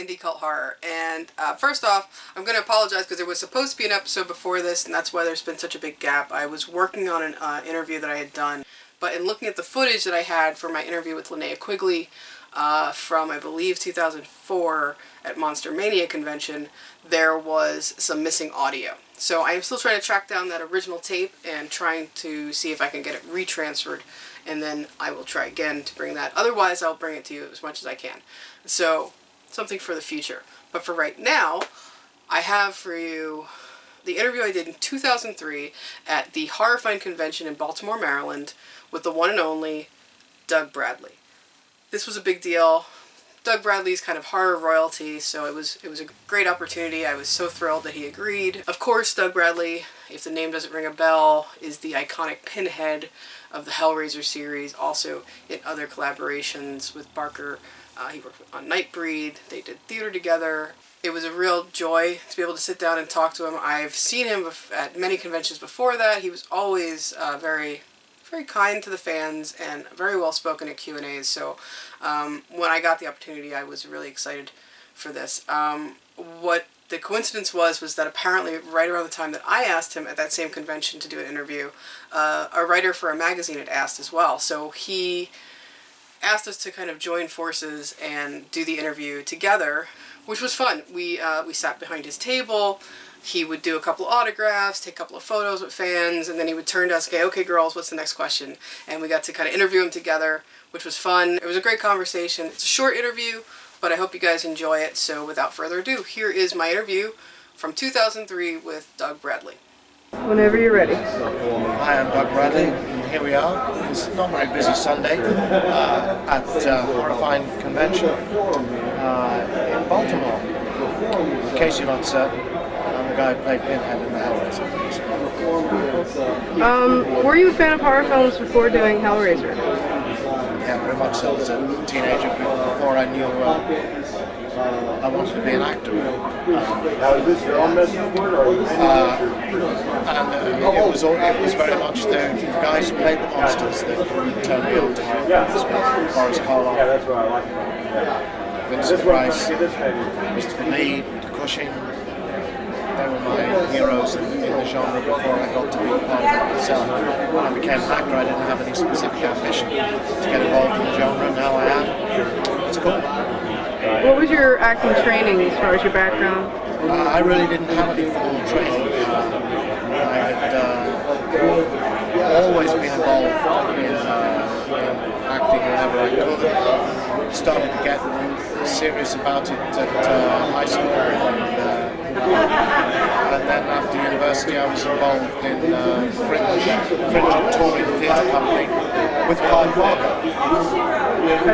indie cult horror. And first off, I'm going to apologize because there was supposed to be an episode before this, and that's why there's been such a big gap. I was working on an interview that I had done, but in looking at the footage that I had for my interview with Linnea Quigley from, I believe, 2004 at Monster Mania convention, there was some missing audio. So I am still trying to track down that original tape and trying to see if I can get it retransferred, and then I will try again to bring that. Otherwise, I'll bring it to you as much as I can. So, something for the future. But for right now, I have for you the interview I did in 2003 at the Horrorfind convention in Baltimore, Maryland, with the one and only Doug Bradley. This was a big deal. Doug Bradley's kind of horror royalty, so it was a great opportunity. I was so thrilled that he agreed. Of course, Doug Bradley, if the name doesn't ring a bell, is the iconic pinhead of the Hellraiser series, also in other collaborations with Barker. He worked on Nightbreed. They did theater together. It was a real joy to be able to sit down and talk to him. I've seen him at many conventions before that. He was always very kind to the fans and very well spoken at Q&As. So when I got the opportunity, I was really excited for this. What the coincidence was that apparently right around the time that I asked him at that same convention to do an interview, a writer for a magazine had asked as well. So he asked us to kind of join forces and do the interview together, which was fun. We sat behind his table. He would do a couple of autographs, take a couple of photos with fans, and then he would turn to us and say, okay girls, what's the next question? And we got to kind of interview him together, which was fun. It was a great conversation. It's a short interview, but I hope you guys enjoy it. So without further ado, here is my interview from 2003 with Doug Bradley. Whenever you're ready. Hi, I'm Doug Bradley, and here we are. It's not a very busy Sunday at Horrorfind Convention in Baltimore. In case you're not certain, I'm the guy who played Pinhead in the Hellraiser. Were you a fan of horror films before doing Hellraiser? Yeah, very much so. As a teenager, before I knew I wanted to be an actor. And it was very much the guys who played the monsters that turned me on to horror. Boris Karloff, Vincent Price, Christopher Lee, Peter Cushing. They were my heroes in the genre before I got to be part of it myself. When I became an actor, I didn't have any specific ambition to get involved in the genre. Now I am. It's cool. What was your acting training as far as your background? I really didn't have any formal training. I had always been involved in acting whenever I could. Started to get serious about it at high school, and then after university I was involved in Fringe touring theatre company with Clive Barker.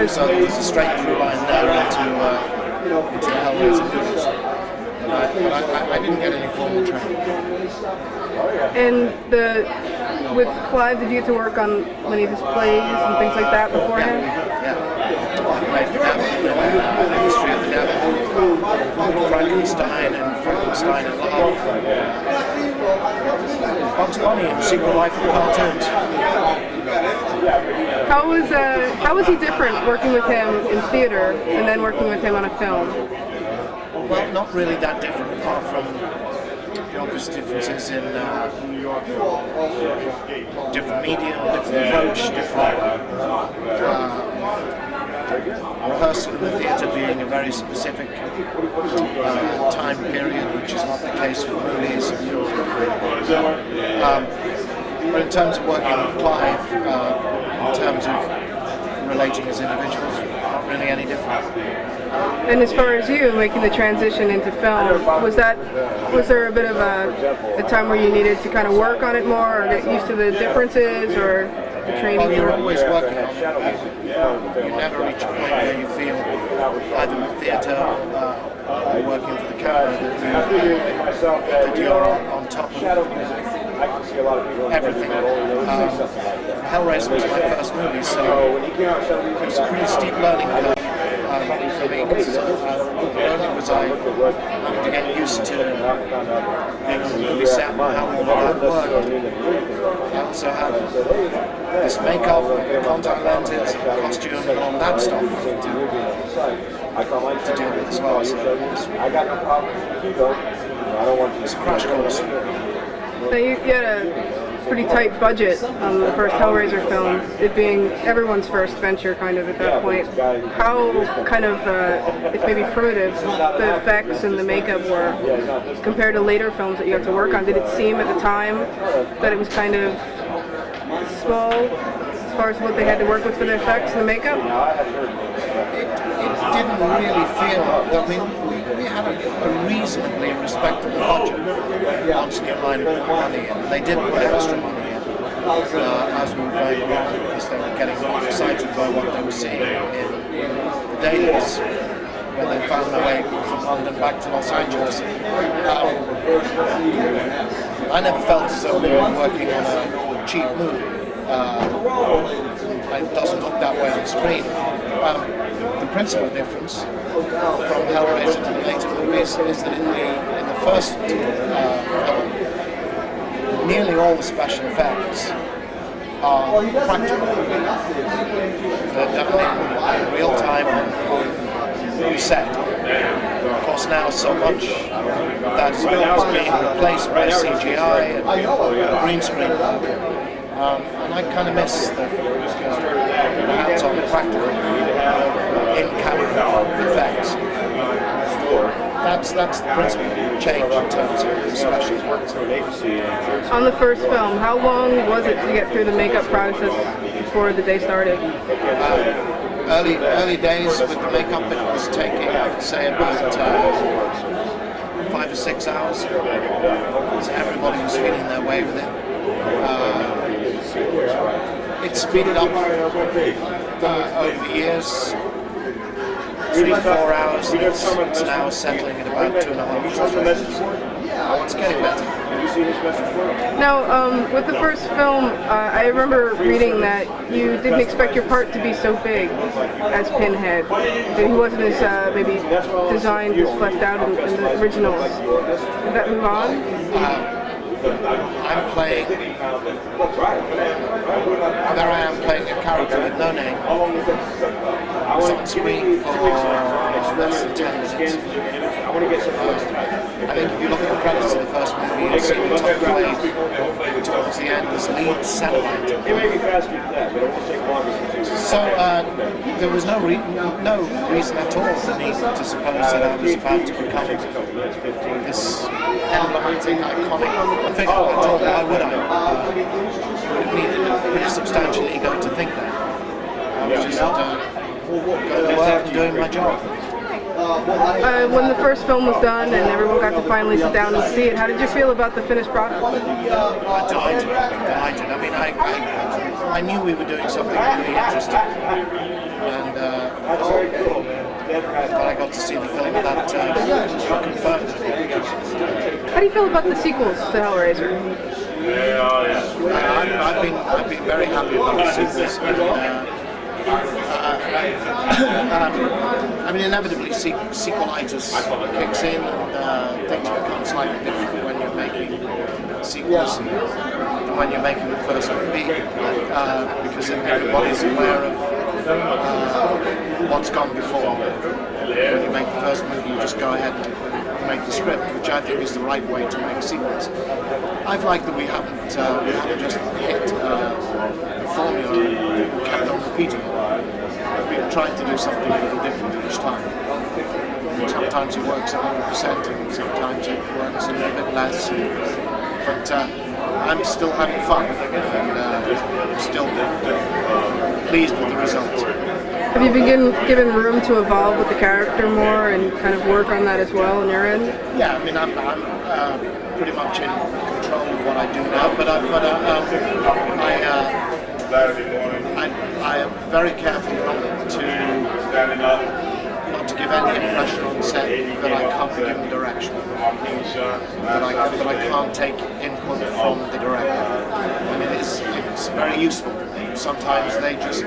So there was a straight through line there into the Hellraiser movies. I didn't get any formal training. And with Clive, did you get to work on many of his plays and things like that beforehand? Yeah. I played the devil in the History of the Devil, Frankenstein and Frankenstein in Love, Bugs Bunny and Secret Life of Cartoons. How was he different working with him in theater and then working with him on a film? Well, not really that different, apart from the obvious differences in different medium, different approach, different rehearsal in the theatre being a very specific time period, which is not the case with movies. But in terms of working with Clive, in terms of relating as individuals, not really any different. And as far as you making the transition into film, was there a bit of a time where you needed to kind of work on it more or get used to the differences or the training? Well, you're always working on it. You never reach a point where you feel either with theatre or working for the camera that you're on top of everything. Hellraiser was my first movie, so it was a pretty steep learning curve for me, because not only was I having to get used to being on the movie set and how all that worked, I also had this makeup, contact lenses, costume and all that stuff to to deal with as well. So it's a crash course. So you had a pretty tight budget on the first Hellraiser film, it being everyone's first venture kind of at that point. How kind of, if maybe primitive, the effects and the makeup were compared to later films that you had to work on? Did it seem at the time that it was kind of small as far as what they had to work with for the effects and the makeup? It didn't really feel, I mean, we had a reasonably respectable budget once New Line put money in, and they did put extra money in as we were going along because they were getting excited by what they were seeing in the dailies when they found their way from London back to Los Angeles. I never felt as though we were working on a cheap movie. It doesn't look that way on screen. The principal difference from Hellraiser to the later movies is that in the first film, nearly all the special effects are practical. They're done in real time on set. Of course, now so much of that is being replaced by CGI and green screen. And I kind of miss the hands-on practical in-camera effects. That's the principal change in terms of special effects. On the first film, how long was it to get through the makeup process before the day started? Early days with the makeup, it was taking, I would say, about 5 or 6 hours. So everybody was feeling their way with it. It's speeded up over the years. 3-4 hours. It's now settling at about 2.5 hours. It's getting better. Now, with the first film, I remember reading that you didn't expect your part to be so big as Pinhead. That he wasn't as maybe designed, as fleshed out in the originals. Did that move on? I'm playing, there I am playing a character with no name. I was on screen for less than 10 minutes. I think if you look at the credits of the first movie, you'll see the top play towards the end as lead satellite. So there was no reason at all for me to suppose that I was about to become this emblematic, iconic figure. Why would I? You would have needed a pretty substantial ego to think that. I was just going to work and doing my job. When the first film was done and everyone got to finally sit down and see it, how did you feel about the finished product? Delighted. I mean, I knew we were doing something really interesting, and but I got to see the film that confirmed it. How do you feel about the sequels to Hellraiser? I've been very happy about the sequels. I mean, inevitably, sequelitis kicks in, and things become slightly different when you're making sequels than when you're making the first movie, because everybody's aware of what's gone before. When you make the first movie, you just go ahead and make the script, which I think is the right way to make sequels. I've liked that we haven't just hit the formula and kept on repeating it. We've tried to do something a little different each time. Sometimes it works 100%, and sometimes it works a little bit less. But I'm still having fun, and I'm still pleased with the results. Have you been given room to evolve with the character more and kind of work on that as well on your end? Yeah, I mean, I'm pretty much in control of what I do now, but I am very careful not to give any impression on set that I can't be given direction, that I can't take input from the director. I mean, it's very useful. Sometimes they just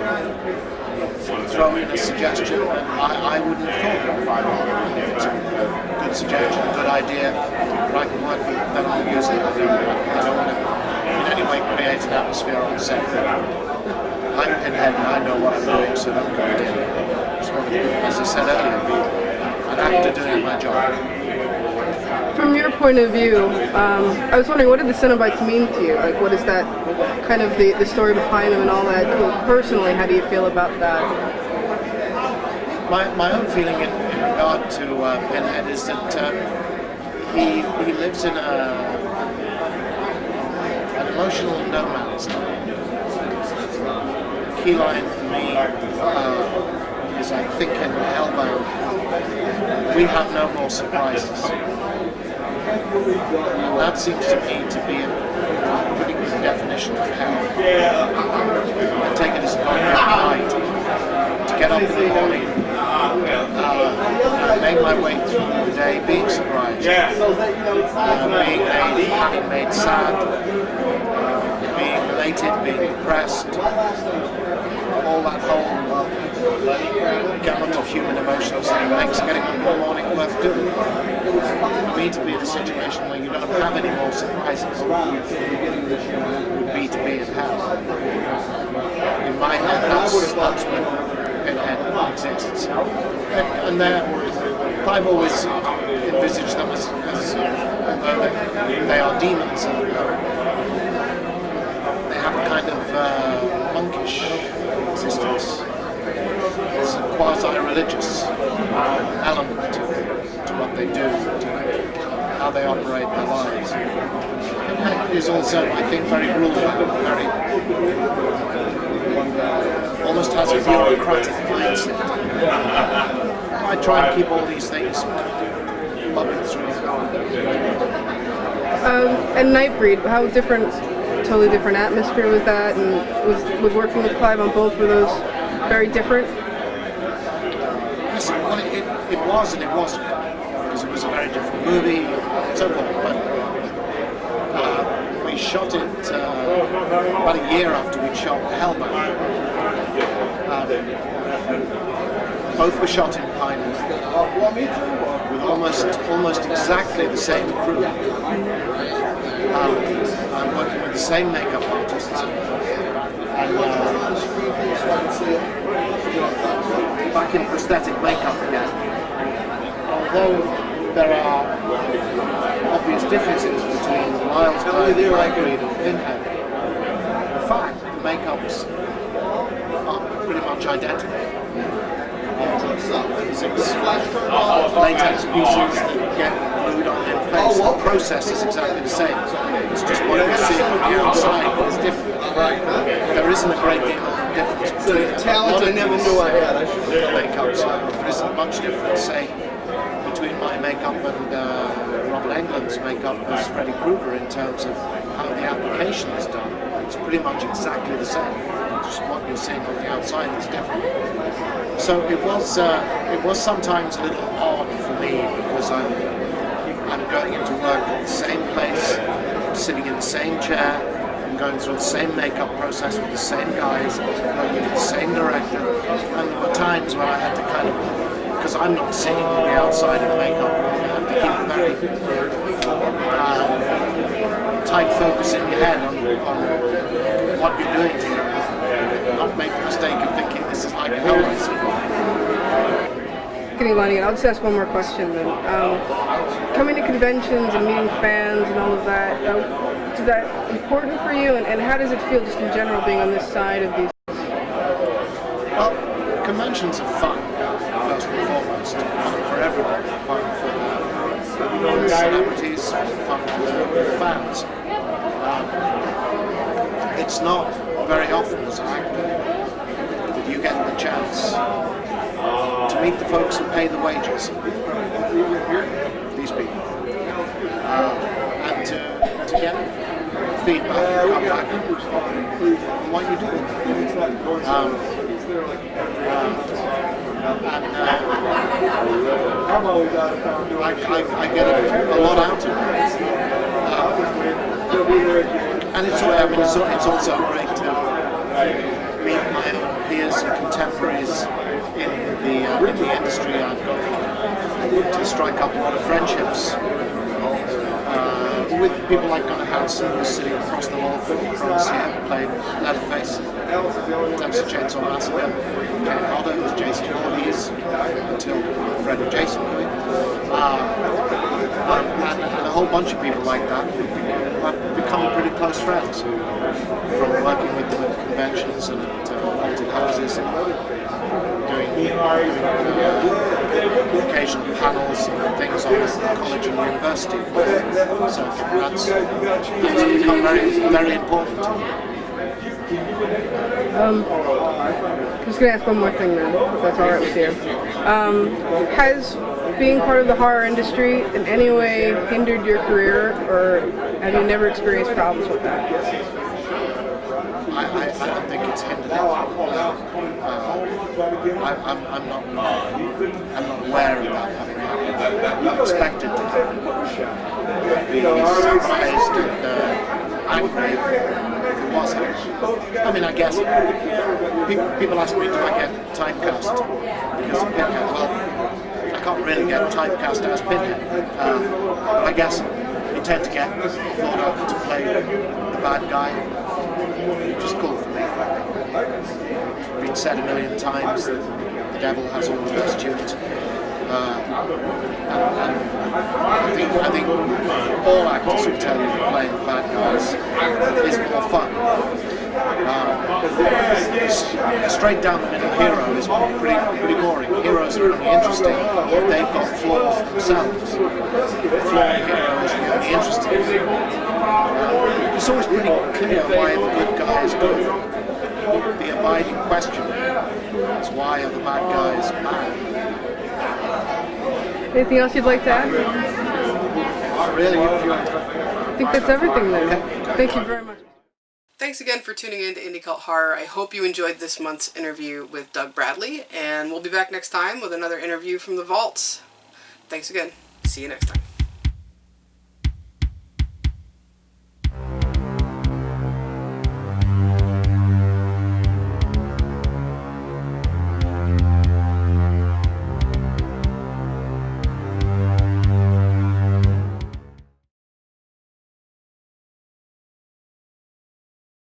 throw in a suggestion and I wouldn't have thought of it. If it's a good suggestion, a good idea that I can work with, then I'll use it. I don't want to in any way create an atmosphere on set. I'm Pinhead and I know what I'm doing, so don't come in. That's what as I said earlier, be an actor doing my job. From your point of view, I was wondering, what did the Cenobites mean to you? Like, what is that kind of the story behind them and all that? Personally, how do you feel about that? My own feeling in regard to Pinhead is that he lives in an emotional no man's land. The key line for me is, I think, in Hellbound, we have no more surprises. And that seems to me to be a pretty good definition of hell. I take it as a night to get up in the morning and make my way through the day being surprised, being made sad, being elated, being depressed, all that whole gamut of human emotions that makes getting up in the morning worth doing. For me to be in a situation where you don't have any more surprises would be to be in hell. In my head, that's when Pinhead exists. And I've always envisaged them as although they are demons, they have a kind of monkish existence. There's a quasi-religious element to what they do, to how they operate their lives. Pinhead is also, I think, very rule-bound, very almost has a bureaucratic mindset. I try and keep all these things bubbling through. And Nightbreed, how different, totally different atmosphere was that, and was working with Clive on both, were those very different? Yes, well, it was and it wasn't, because it was a very different movie and so forth, but we shot it about a year after we'd shot Hellbound. Both were shot in Pinewood with almost exactly the same crew. I'm working with the same makeup artists, and back in prosthetic makeup again. Although there are obvious differences between Miles Nightbreed and Pinhead, in fact the makeups are pretty much identical. Latex pieces that get glued on in place. The process is exactly the same. It's just what you see on the outside is different. There isn't a great deal of difference between makeups. There isn't much difference, say, between my makeup and Robert Englund's makeup as Freddy Krueger in terms of how the application is done. It's pretty much exactly the same. Just what you're seeing on the outside is different. So it was sometimes a little odd for me because I'm going into work at the same place, sitting in the same chair, I'm going through the same makeup process with the same guys, working with the same director, and there were times when I had to kind of, because I'm not seeing the outside of the makeup, I have to keep a very tight focus in your head on what you're doing here. Not make the mistake of thinking this is like a Hellraiser. I'll just ask one more question then. Coming to conventions and meeting fans and all of that, is that important for you? And how does it feel just in general being on this side of these? Well, conventions are fun, first and foremost. Fun for everybody. Fun for the celebrities, fun for the fans. It's not very often as an actor that you get the chance to meet the folks who pay the wages, these people, and to get feedback and come back on what you do. I get a lot out of it. And it's also great to meet my own peers and contemporaries in the industry. I've got to strike up a lot of friendships with people like Gunnar Hansen, who's sitting across the hall from us here, played Leatherface, Texas Chainsaw Massacre, Ken Hodder, who's Jason Voorhees, until Fred and Jason movie. And a whole bunch of people like that who have become pretty close friends from working with them at conventions and at haunted houses and doing occasional panels and things on college and university. So that's become very, very important to me. I'm just going to ask one more thing then, if that's alright with you. Has being part of the horror industry in any way hindered your career, or have you never experienced problems with that? I don't think it's hindered it. I'm not aware of that having happened. I expect it to happen. I'd be surprised and angry if it was happening. I mean, I guess people ask me, do I get typecast because of Pinhead? Well, I can't really get typecast as Pinhead, but I guess you tend to get thought of to play the bad guy, which is cool for me. It's been said a million times that the devil has all the best tunes. And I think all actors will tell you that playing the bad guys is more fun. Straight down the middle hero is pretty boring. Heroes are only interesting if they've got flaws themselves. Flawed hero is the only interesting thing. It's always pretty clear why the good guy is good. The abiding question is, why are the bad guys bad? Anything else you'd like to add? Really, if you're... I think that's everything then. Thank you very much. Thanks again for tuning in to Indie Cult Horror. I hope you enjoyed this month's interview with Doug Bradley, and we'll be back next time with another interview from the vaults. Thanks again. See you next time.